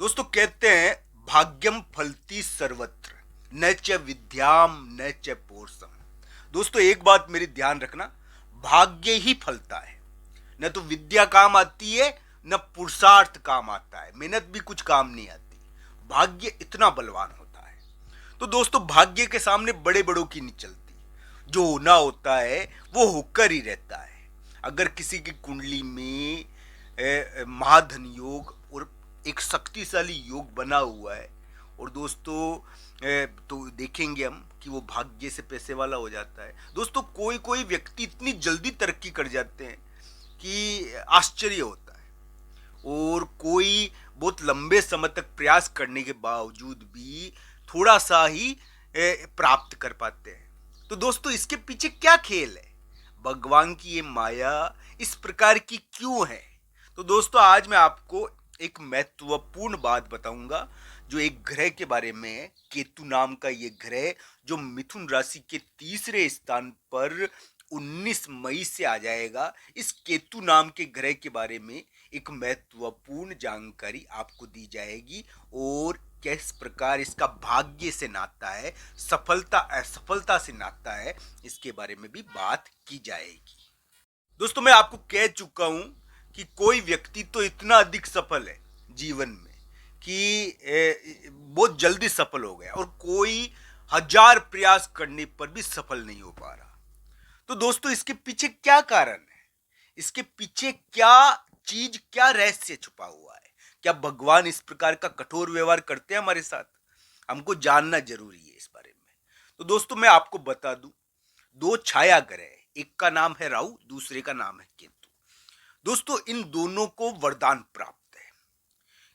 दोस्तों कहते हैं भाग्यम फलती सर्वत्र न च विद्याम न च पोषम। दोस्तों एक बात मेरी ध्यान रखना, भाग्य ही फलता है। न तो विद्या काम आती है, न पुरुषार्थ काम आता है, मेहनत भी कुछ काम नहीं आती। भाग्य इतना बलवान होता है। तो दोस्तों भाग्य के सामने बड़े बड़ों की नहीं चलती। जो होना होता है वो होकर ही रहता है। अगर किसी की कुंडली में महाधन योग और एक शक्तिशाली योग बना हुआ है, और दोस्तों तो देखेंगे हम कि वो भाग्य से पैसे वाला हो जाता है। दोस्तों कोई कोई व्यक्ति इतनी जल्दी तरक्की कर जाते हैं कि आश्चर्य होता है, और कोई बहुत लंबे समय तक प्रयास करने के बावजूद भी थोड़ा सा ही प्राप्त कर पाते हैं। तो दोस्तों इसके पीछे क्या खेल है, भगवान की ये माया इस प्रकार की क्यों है? तो दोस्तों आज मैं आपको एक महत्वपूर्ण बात बताऊंगा जो एक ग्रह के बारे में है। केतु नाम का ये ग्रह जो मिथुन राशि के तीसरे स्थान पर 19 मई से आ जाएगा। इस केतु नाम के ग्रह के बारे में एक महत्वपूर्ण जानकारी आपको दी जाएगी, और किस प्रकार इसका भाग्य से नाता है, सफलता असफलता से नाता है, इसके बारे में भी बात की जाएगी। दोस्तों मैं आपको कह चुका हूं कि कोई व्यक्ति तो इतना अधिक सफल है जीवन में कि बहुत जल्दी सफल हो गया, और कोई हजार प्रयास करने पर भी सफल नहीं हो पा रहा। तो दोस्तों इसके पीछे क्या कारण है, इसके पीछे क्या चीज, क्या रहस्य छुपा हुआ है? क्या भगवान इस प्रकार का कठोर व्यवहार करते हैं हमारे साथ? हमको जानना जरूरी है इस बारे में। तो दोस्तों मैं आपको बता दूं, दो छाया ग्रह है, एक का नाम है राहु, दूसरे का नाम है केतु। दोस्तों इन दोनों को वरदान प्राप्त है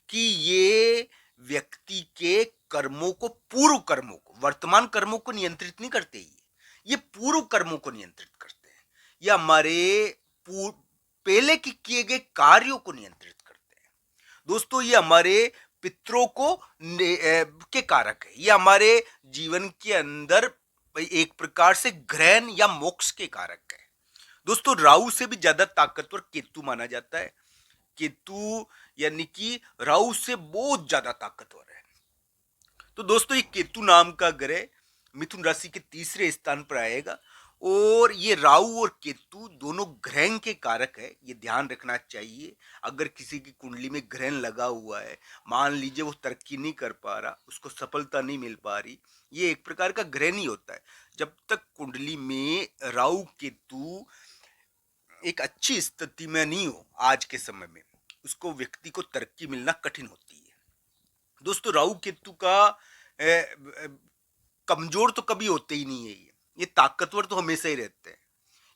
कि ये व्यक्ति के कर्मों को, पूर्व कर्मों को, वर्तमान कर्मों को नियंत्रित नहीं करते, ये पूर्व कर्मों को नियंत्रित करते हैं। ये हमारे पहले की किए गए कार्यों को नियंत्रित करते हैं। दोस्तों ये हमारे पितरों को के कारक है। ये हमारे जीवन के अंदर एक प्रकार से ग्रहण या मोक्ष के कारक है। दोस्तों राहु से भी ज्यादा ताकतवर केतु माना जाता है। केतु यानी कि राहु से बहुत ज्यादा ताकतवर है। तो दोस्तों ये केतु नाम का ग्रह मिथुन राशि के तीसरे स्थान पर आएगा, और ये राहु और केतु दोनों ग्रहण के कारक है, ये ध्यान रखना चाहिए। अगर किसी की कुंडली में ग्रहण लगा हुआ है, मान लीजिए वो तरक्की नहीं कर पा रहा, उसको सफलता नहीं मिल पा रही, ये एक प्रकार का ग्रहण ही होता है। जब तक कुंडली में राहु केतु एक अच्छी स्थिति में नहीं हो आज के समय में, उसको व्यक्ति को तरक्की मिलना कठिन होती है। दोस्तों राहु केतु का कमजोर तो कभी होते ही नहीं है। ये ताकतवर तो हमेशा ही रहते हैं,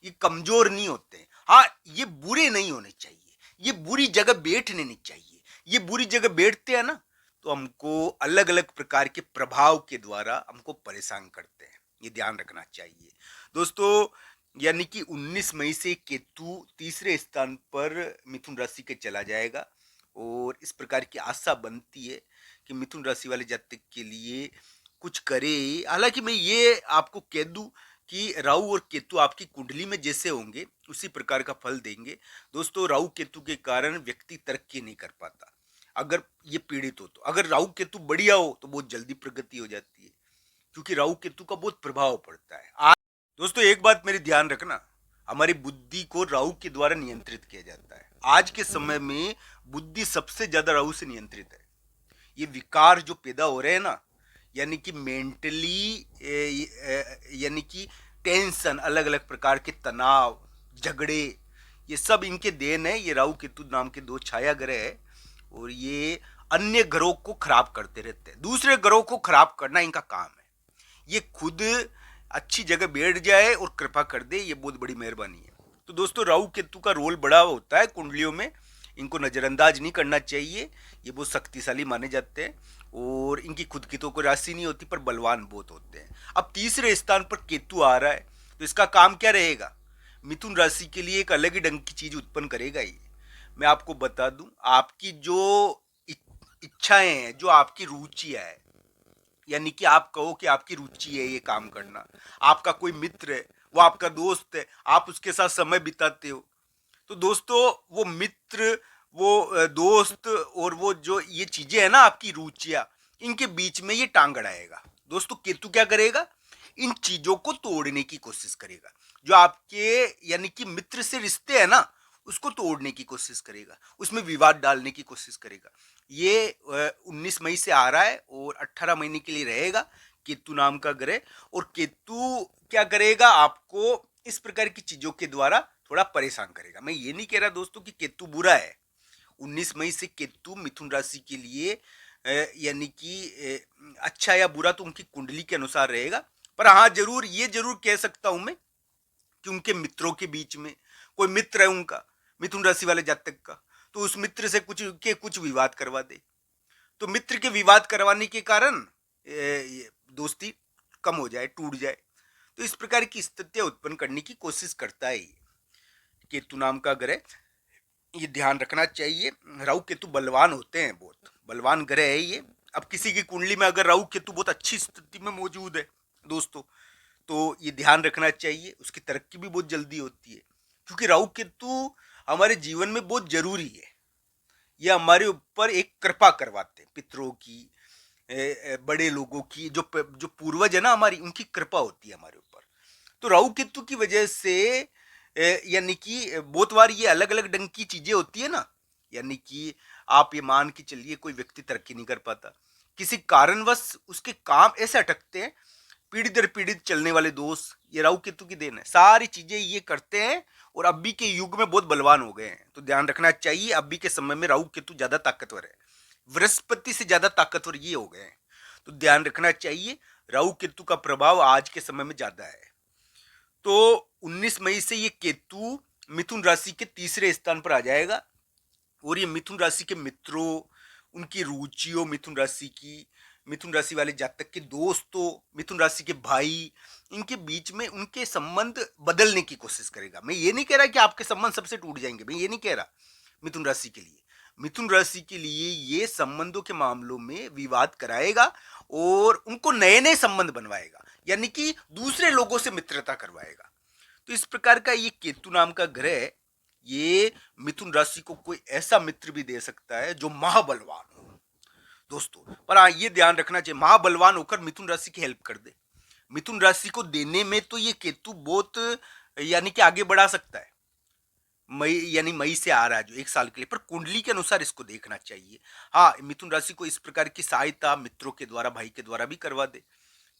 ये कमजोर नहीं होते हैं। हाँ ये बुरे नहीं होने चाहिए, ये बुरी जगह बैठने नहीं चाहिए। ये बुरी जगह बैठते हैं ना तो हमको अलग अलग प्रकार के प्रभाव के द्वारा हमको परेशान करते हैं, ये ध्यान रखना चाहिए। दोस्तों यानी कि 19 मई से केतु तीसरे स्थान पर मिथुन राशि के चला जाएगा, और इस प्रकार की आशा बनती है कि मिथुन राशि वाले जातक के लिए कुछ करे। हालांकि मैं ये आपको कह दूं कि राहु और केतु आपकी कुंडली में जैसे होंगे उसी प्रकार का फल देंगे। दोस्तों राहु केतु के कारण व्यक्ति तरक्की नहीं कर पाता अगर ये पीड़ित हो। तो अगर राहु केतु बढ़िया हो तो बहुत जल्दी प्रगति हो जाती है, क्योंकि राहु केतु का बहुत प्रभाव पड़ता है। दोस्तों एक बात मेरी ध्यान रखना, हमारी बुद्धि को राहु के द्वारा नियंत्रित किया जाता है। आज के समय में बुद्धि सबसे ज्यादा राहु से नियंत्रित है। ये विकार जो पैदा हो रहे हैं ना, यानी कि मेंटली, यानी कि टेंशन, अलग अलग प्रकार के तनाव, झगड़े, ये सब इनके देन है। ये राहु केतु नाम के दो छाया ग्रह है, और ये अन्य ग्रहों को खराब करते रहते हैं। दूसरे ग्रहों को खराब करना इनका काम है। ये खुद अच्छी जगह बैठ जाए और कृपा कर दे, ये बहुत बड़ी मेहरबानी है। तो दोस्तों राहु केतु का रोल बड़ा होता है कुंडलियों में, इनको नजरअंदाज नहीं करना चाहिए। ये बहुत शक्तिशाली माने जाते हैं, और इनकी खुद की तो कोई राशि नहीं होती पर बलवान बहुत होते हैं। अब तीसरे स्थान पर केतु आ रहा है, तो इसका काम क्या रहेगा? मिथुन राशि के लिए एक अलग ही ढंग की चीज उत्पन्न करेगा ये। मैं आपको बता दूं, आपकी जो इच्छाएं हैं, जो आपकी रुचियां है, यानी कि आप कहो कि आपकी रुचि है ये काम करना, आपका कोई मित्र है, वो आपका दोस्त है, आप उसके साथ समय बिताते हो, तो दोस्तों वो मित्र, वो दोस्त और वो जो ये चीजें है ना आपकी रुचियां, इनके बीच में ये टांग अड़ाएगा। दोस्तों केतु क्या करेगा, इन चीजों को तोड़ने की कोशिश करेगा। जो आपके यानी कि मित्र से रिश्ते है ना, उसको तोड़ने की कोशिश करेगा, उसमें विवाद डालने की कोशिश करेगा। ये 19 मई से आ रहा है और 18 महीने के लिए रहेगा केतु नाम का ग्रह। और केतु क्या करेगा, आपको इस प्रकार की चीजों के द्वारा थोड़ा परेशान करेगा। मैं ये नहीं कह रहा दोस्तों कि केतु बुरा है। 19 मई से केतु मिथुन राशि के लिए यानी कि अच्छा या बुरा तो उनकी कुंडली के अनुसार रहेगा। पर हाँ जरूर ये जरूर कह सकता हूं मैं कि उनके मित्रों के बीच में कोई मित्र है उनका, मिथुन राशि वाले जातक का, तो उस मित्र से कुछ विवाद करवा दे। तो मित्र के विवाद करवाने के कारण दोस्ती कम हो जाए, टूट जाए। तो इस प्रकार की स्थितियां उत्पन्न करने की कोशिश करता है ये केतु नाम का ग्रह। ये ध्यान रखना चाहिए। राहु केतु बलवान होते हैं, बहुत बलवान ग्रह है ये। अब किसी की कुंडली में अगर राहु केतु बहुत अच्छी स्थिति में मौजूद है दोस्तों, तो ये ध्यान रखना चाहिए, उसकी तरक्की भी बहुत जल्दी होती है। क्योंकि राहु केतु हमारे जीवन में बहुत जरूरी है। ये हमारे ऊपर एक कृपा करवाते हैं, पितरों की, बड़े लोगों की, जो पूर्वज है ना हमारी, उनकी कृपा होती है हमारे ऊपर। तो राहु केतु की वजह से यानी कि बहुत बार ये अलग अलग ढंग की चीजें होती है ना, यानी कि आप ये मान के चलिए कोई व्यक्ति तरक्की नहीं कर पाता, किसी कारणवश उसके काम ऐसे अटकते हैं, पीढ़ी दर पीढ़ी चलने वाले दोष, ये राहु केतु की देन है। सारी चीजें ये करते हैं और अभी के युग में बहुत बलवान हो गए हैं। तो ध्यान रखना चाहिए, अभी के समय में राहु केतु ज्यादा ताकतवर है, बृहस्पति से ज्यादा ताकतवर ये हो गए हैं। तो ध्यान रखना चाहिए, राहु केतु का प्रभाव आज के समय में ज्यादा है। तो 19 मई से ये केतु मिथुन राशि के तीसरे स्थान पर आ जाएगा। और ये मिथुन राशि के मित्रों, उनकी रुचियों, मिथुन राशि की, मिथुन राशि वाले जातक के दोस्तों, मिथुन राशि के भाई, इनके बीच में उनके संबंध बदलने की कोशिश करेगा। मैं ये नहीं कह रहा कि आपके संबंध सबसे टूट जाएंगे, मैं ये नहीं कह रहा। मिथुन राशि के लिए, मिथुन राशि के लिए ये संबंधों के मामलों में विवाद कराएगा और उनको नए नए संबंध बनवाएगा, यानी कि दूसरे लोगों से मित्रता करवाएगा। तो इस प्रकार का ये केतु नाम का ग्रह, ये मिथुन राशि को कोई ऐसा मित्र भी दे सकता है जो महाबलवान हो दोस्तों। पर हाँ ये ध्यान रखना चाहिए, महाबलवान होकर मिथुन राशि की हेल्प कर दे। मिथुन राशि को देने में तो ये केतु बहुत यानी कि आगे बढ़ा सकता है। मई यानी मई से आ रहा है जो 1 साल के लिए, पर कुंडली के अनुसार इसको देखना चाहिए। हाँ मिथुन राशि को इस प्रकार की सहायता मित्रों के द्वारा, भाई के द्वारा भी करवा दे,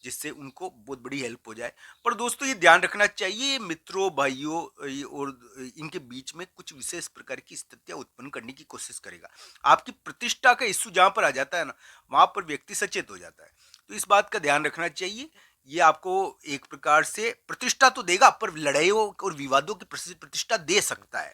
जिससे उनको बहुत बड़ी हेल्प हो जाए। पर दोस्तों ये ध्यान रखना चाहिए, मित्रों भाइयों और इनके बीच में कुछ विशेष प्रकार की स्थितियां उत्पन्न करने की कोशिश करेगा। आपकी प्रतिष्ठा का इश्यू जहां पर आ जाता है ना, वहां पर व्यक्ति सचेत हो जाता है। तो इस बात का ध्यान रखना चाहिए। ये आपको एक प्रकार से प्रतिष्ठा तो देगा, पर लड़ाइयों और विवादों की प्रतिष्ठा दे सकता है।